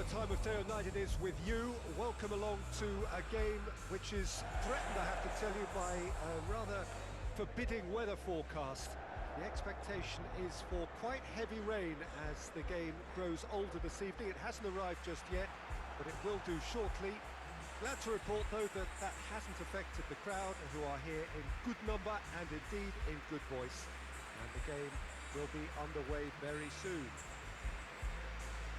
whatever time of day or night it is with you, welcome along to a game which is threatened, I have to tell you, by a rather forbidding weather forecast. The expectation is for quite heavy rain as the game grows older this evening. It hasn't arrived just yet, but it will do shortly. Glad to report, though, that that hasn't affected the crowd, who are here in good number and indeed in good voice. And the game will be underway very soon.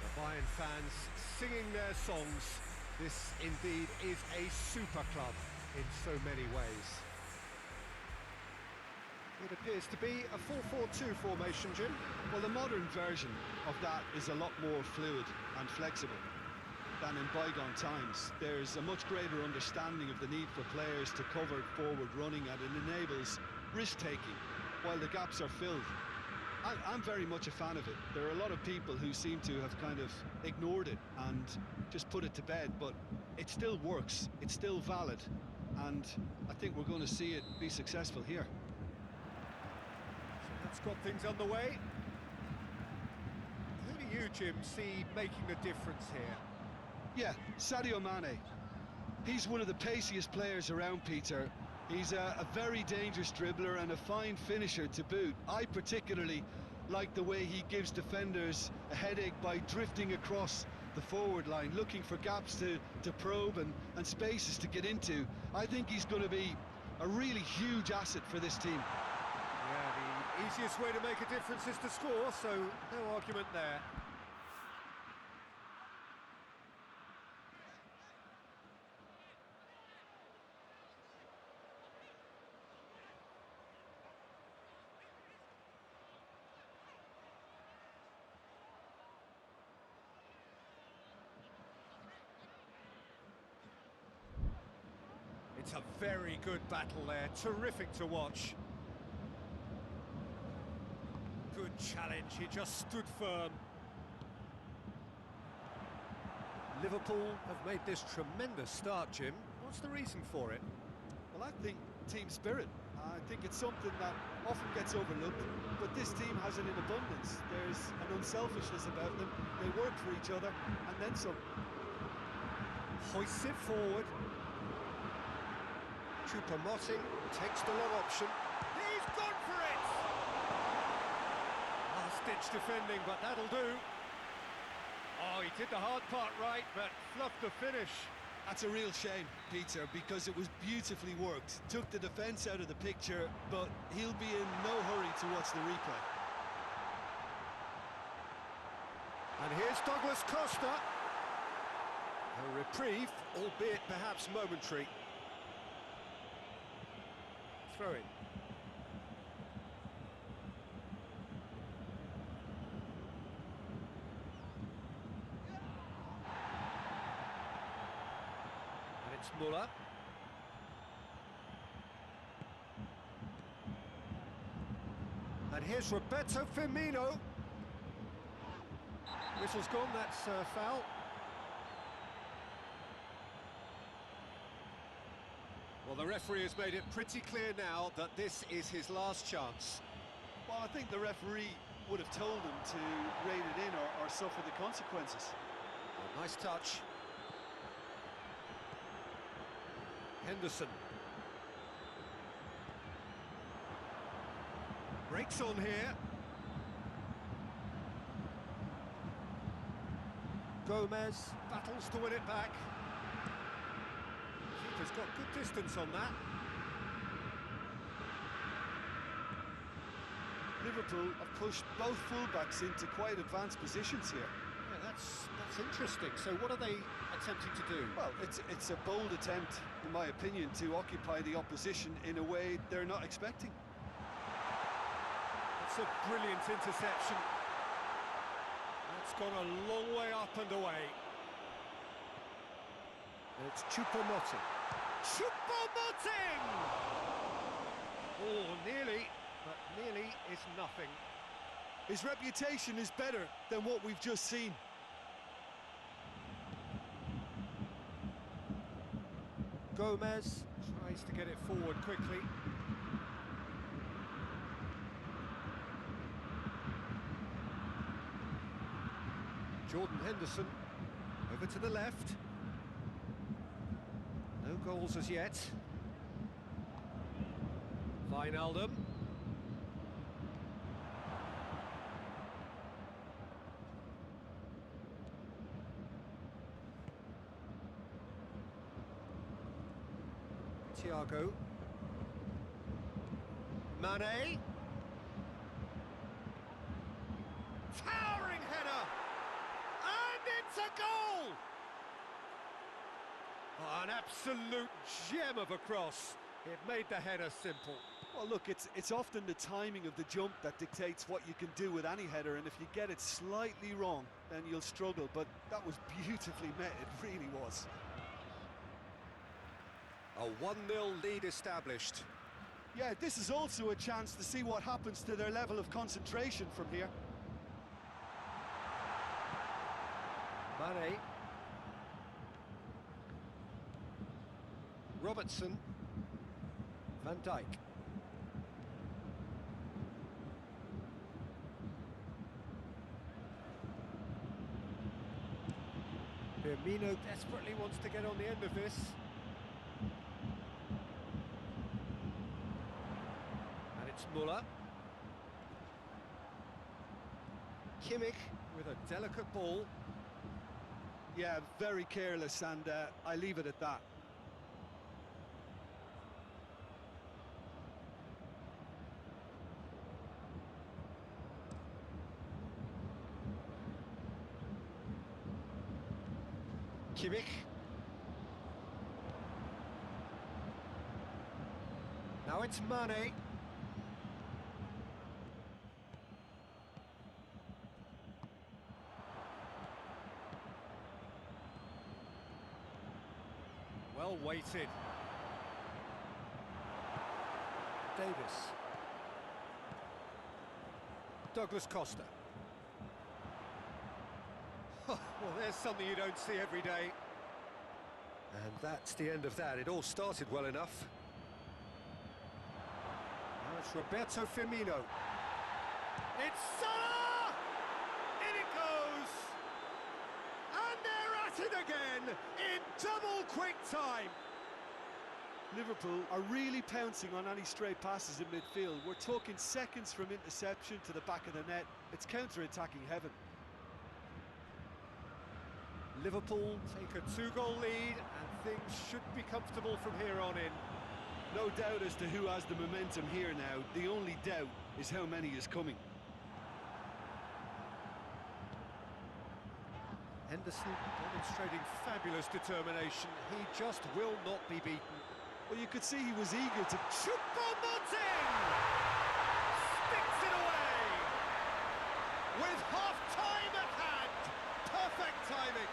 The Bayern fans singing their songs. This indeed is a super club in so many ways. It appears to be a 4-4-2 formation, Jim. Well, the modern version of that is a lot more fluid and flexible than in bygone times. There's a much greater understanding of the need for players to cover forward running, and it enables risk-taking while the gaps are filled. I'm very much a fan of it. There are a lot of people who seem to have kind of ignored it and just put it to bed, but it still works, it's still valid, and I think we're going to see it be successful here. So that's got things underway. Who do you, Jim, see making the difference here? Yeah, Sadio Mane. He's one of the paciest players around, Peter. He's a very dangerous dribbler and a fine finisher to boot. I particularly like the way he gives defenders a headache by drifting across the forward line, looking for gaps to probe and spaces to get into. I think he's going to be a really huge asset for this team. Yeah, the easiest way to make a difference is to score, so no argument there. It's a very good battle there, terrific to watch. Good challenge, he just stood firm. Liverpool have made this tremendous start, Jim. What's the reason for it? Well, I think team spirit. I think it's something that often gets overlooked, but this team has it in abundance. There's an unselfishness about them. They work for each other, and then some. Hoists it forward. Choupo-Moting takes the long option. He's gone for it! Last-ditch defending, but that'll do. Oh, he did the hard part right, but fluffed the finish. That's a real shame, Peter, because it was beautifully worked. Took the defence out of the picture, but he'll be in no hurry to watch the replay. And here's Douglas Costa. A reprieve, albeit perhaps momentary. Throw in. And it's Muller. And here's Roberto Firmino. Whistle's gone, that's foul. Well, the referee has made it pretty clear now that this is his last chance. Well, I think the referee would have told him to rein it in or suffer the consequences. Oh, nice touch. Henderson. Breaks on here. Gomez battles to win it back. Keeper's got good distance on that. Liverpool have pushed both fullbacks into quite advanced positions here. Yeah, that's interesting. So what are they attempting to do? Well, it's a bold attempt, in my opinion, to occupy the opposition in a way they're not expecting. It's a brilliant interception. That's gone a long way up and away. And it's Choupo-Moting. Choupo-Moting! Oh, nearly, but nearly is nothing. His reputation is better than what we've just seen. Gomez tries to get it forward quickly. Jordan Henderson. Over to the left. No goals as yet. Wijnaldum. Thiago. Mane. Towering header! And it's a goal! Oh, an absolute gem of a cross. It made the header simple. Well, look, it's often the timing of the jump that dictates what you can do with any header, and if you get it slightly wrong, then you'll struggle. But that was beautifully met, it really was. A 1-0 lead established. Yeah, this is also a chance to see what happens to their level of concentration from here. Mane. Robertson. Van Dijk. Firmino desperately wants to get on the end of this. And it's Muller. Kimmich with a delicate ball. Yeah, very careless, and I leave it at that. Kimmich. Now it's Mane. Well weighted. Davis. Douglas Costa. Well, there's something you don't see every day. And that's the end of that. It all started well enough. Now it's Roberto Firmino. It's Salah! In it goes! And they're at it again in double quick time. Liverpool are really pouncing on any stray passes in midfield. We're talking seconds from interception to the back of the net. It's counter-attacking heaven. Liverpool take a 2-goal lead and things should be comfortable from here on in. No doubt as to who has the momentum here now. The only doubt is how many is coming. Henderson demonstrating fabulous determination. He just will not be beaten. Well, you could see he was eager to... Choupo-Moting! Sticks it away! With half-time at hand! Perfect timing!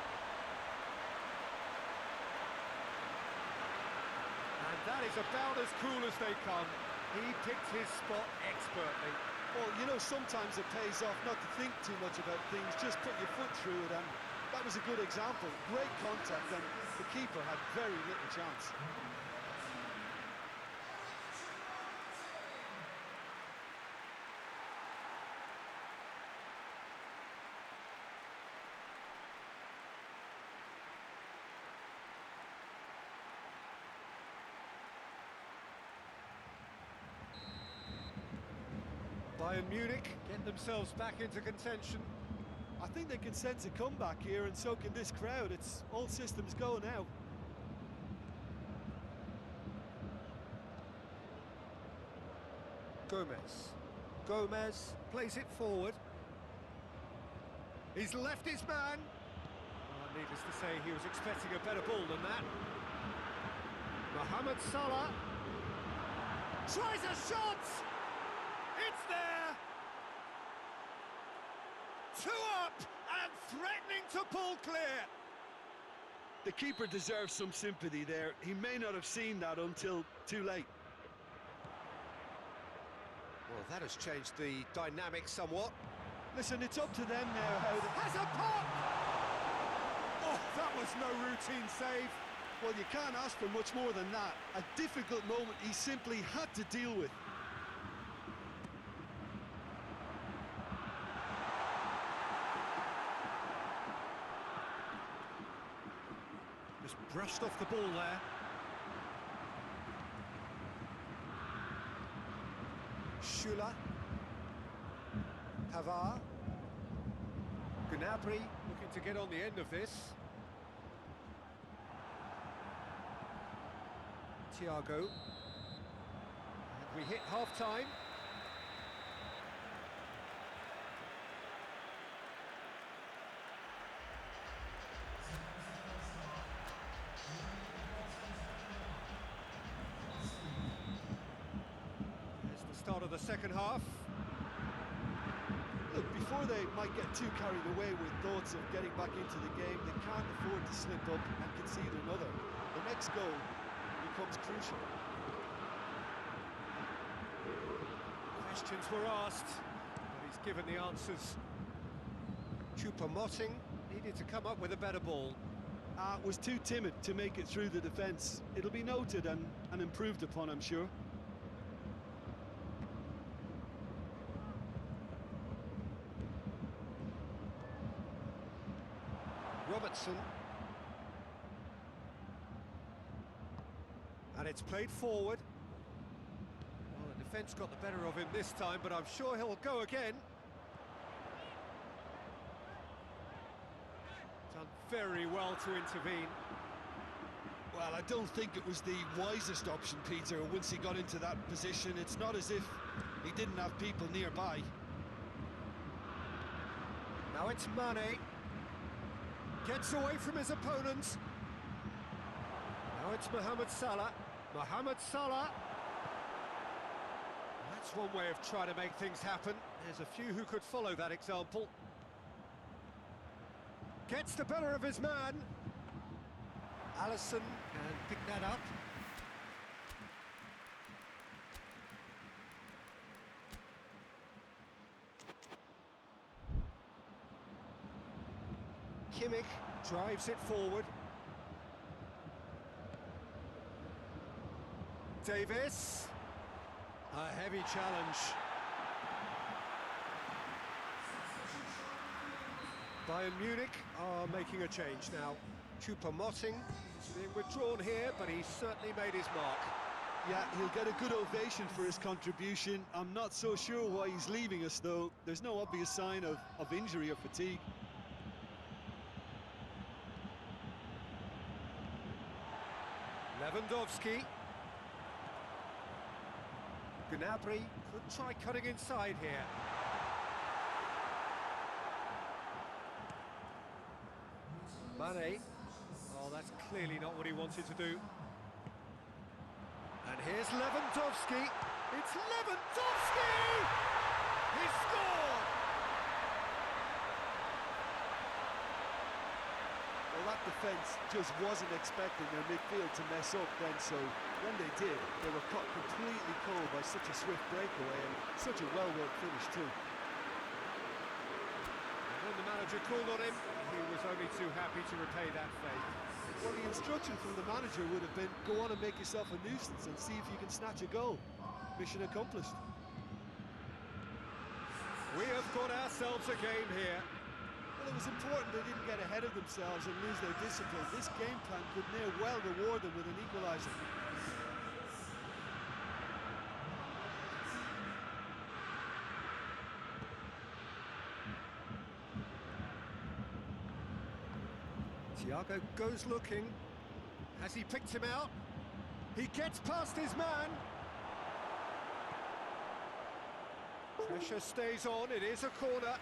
And that is about as cool as they come. He picked his spot expertly. Well, you know, sometimes it pays off not to think too much about things, just put your foot through it, and that was a good example. Great contact, and the keeper had very little chance. Bayern Munich get themselves back into contention. I think they can sense a comeback here, and so can this crowd. It's all systems go now. Gomez plays it forward. He's left his man. Well, needless to say, he was expecting a better ball than that. Mohamed Salah tries a shot. It's there. 2 up and threatening to pull clear. The keeper deserves some sympathy there. He may not have seen that until too late. Well, that has changed the dynamic somewhat. Listen, it's up to them now how they... Has a pop! Oh, that was no routine save. Well, you can't ask for much more than that. A difficult moment he simply had to deal with. brushed off the ball there. Schüller. Pavard. Gnabry looking to get on the end of this. Thiago. And we hit half-time. Here's the start of the second half. Look, before they might get too carried away with thoughts of getting back into the game, they can't afford to slip up and concede another. The next goal becomes crucial. Questions were asked, but he's given the answers. Choupo-Moting needed to come up with a better ball. Was too timid to make it through the defence. It'll be noted and improved upon, I'm sure. Robertson. And it's played forward. Well, the defence got the better of him this time, but I'm sure he'll go again. Done very well to intervene. Well, I don't think it was the wisest option, Peter, once he got into that position. It's not as if he didn't have people nearby. Now it's Mane. Gets away from his opponents. Now it's Mohamed Salah. Mohamed Salah. That's one way of trying to make things happen. There's a few who could follow that example. Gets the better of his man. Alisson can pick that up. Kimmich drives it forward. Davis. A heavy challenge. Bayern Munich are making a change now. Choupo-Moting is being withdrawn here, but he's certainly made his mark. Yeah, he'll get a good ovation for his contribution. I'm not so sure why he's leaving us, though. There's no obvious sign of injury or fatigue. Lewandowski. Gnabry could try cutting inside here. Mane. Oh, that's clearly not what he wanted to do. And here's Lewandowski. It's Lewandowski! He scored! Well, that defence just wasn't expecting their midfield to mess up then, so when they did, they were caught completely cold by such a swift breakaway and such a well-worked finish too. And when the manager called on him, he was only too happy to repay that favour. Well, the instruction from the manager would have been, go on and make yourself a nuisance and see if you can snatch a goal. Mission accomplished. We have got ourselves a game here. Well, it was important they didn't get ahead of themselves and lose their discipline. This game plan could near well reward them with an equaliser. Thiago goes looking. Has he picked him out? He gets past his man. Pressure stays on, it is a corner.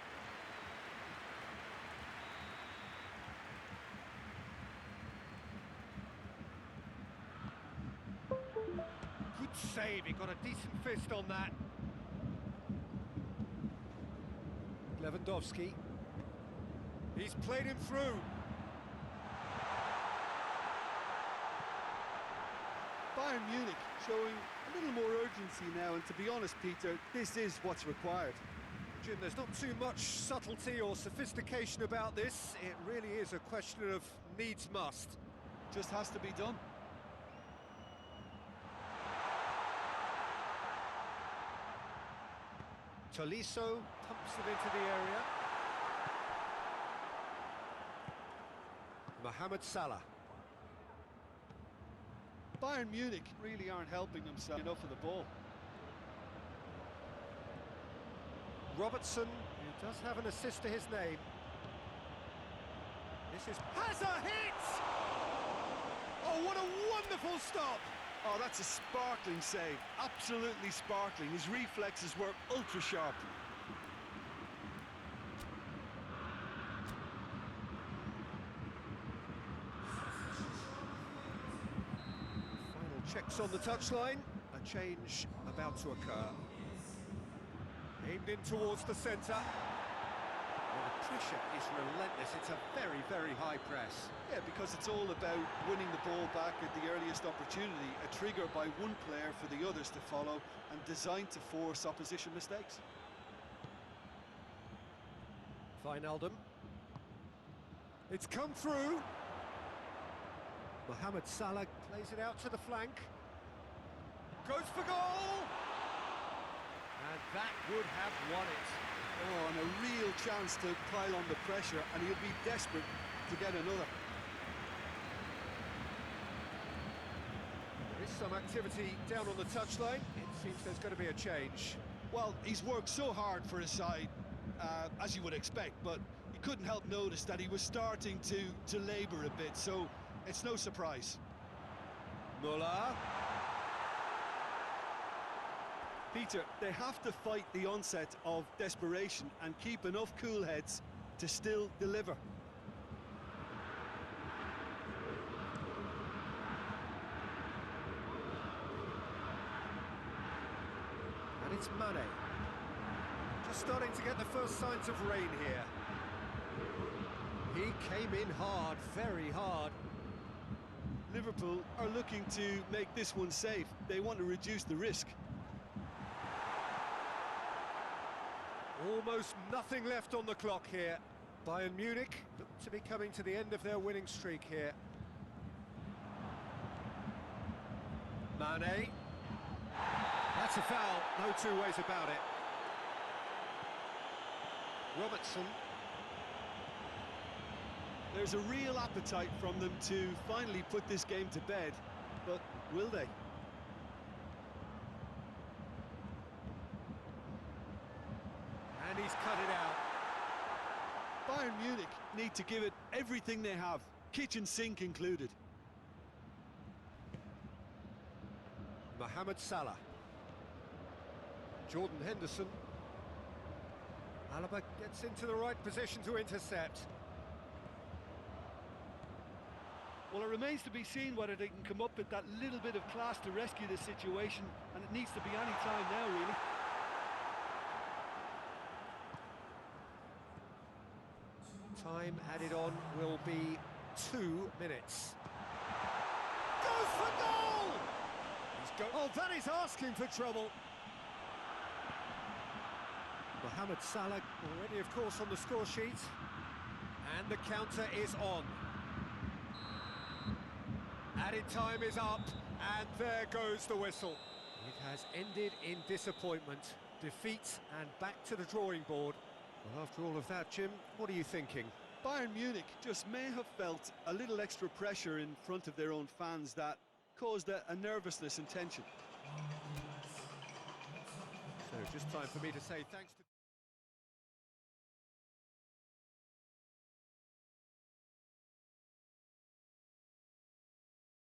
Good save, he got a decent fist on that. Lewandowski. He's played him through. Bayern Munich showing a little more urgency now, and to be honest, Peter, this is what's required. Jim, there's not too much subtlety or sophistication about this. It really is a question of needs must. Just has to be done. Tolisso pumps it into the area. Mohamed Salah. Bayern Munich really aren't helping themselves enough of the ball. Robertson, who does have an assist to his name. This is... has a hit! Oh, what a wonderful stop! Oh, that's a sparkling save. Absolutely sparkling. His reflexes were ultra sharp. Final checks on the touchline. A change about to occur. Aimed in towards the centre. Well, the pressure is relentless. It's a very, very high press. Yeah, because it's all about winning the ball back at the earliest opportunity, a trigger by one player for the others to follow and designed to force opposition mistakes. Wijnaldum. It's come through. Mohamed Salah plays it out to the flank. Goes for goal! And that would have won it. Oh, and a real chance to pile on the pressure, and he'll be desperate to get another. There is some activity down on the touchline. It seems there's going to be a change. Well, he's worked so hard for his side, as you would expect, but you couldn't help notice that he was starting to labour a bit, so it's no surprise. Muller. Peter, they have to fight the onset of desperation and keep enough cool heads to still deliver. And it's Mane. Just starting to get the first signs of rain here. He came in hard, very hard. Liverpool are looking to make this one safe. They want to reduce the risk. Almost nothing left on the clock here. Bayern Munich look to be coming to the end of their winning streak here. Mane. That's a foul, no two ways about it. Robertson. There's a real appetite from them to finally put this game to bed, but will they? And he's cut it out. Bayern Munich need to give it everything they have, kitchen sink included. Mohamed Salah. Jordan Henderson. Alaba gets into the right position to intercept. Well, it remains to be seen whether they can come up with that little bit of class to rescue this situation, and it needs to be any time now, really. Time added on will be 2 minutes. Goes for goal! Oh, that is asking for trouble. Mohamed Salah already, of course, on the score sheet. And the counter is on. Added time is up, and there goes the whistle. It has ended in disappointment, defeat, and back to the drawing board. Well, after all of that, Jim, what are you thinking? Bayern Munich just may have felt a little extra pressure in front of their own fans that caused a nervousness and tension. So just time for me to say thanks to...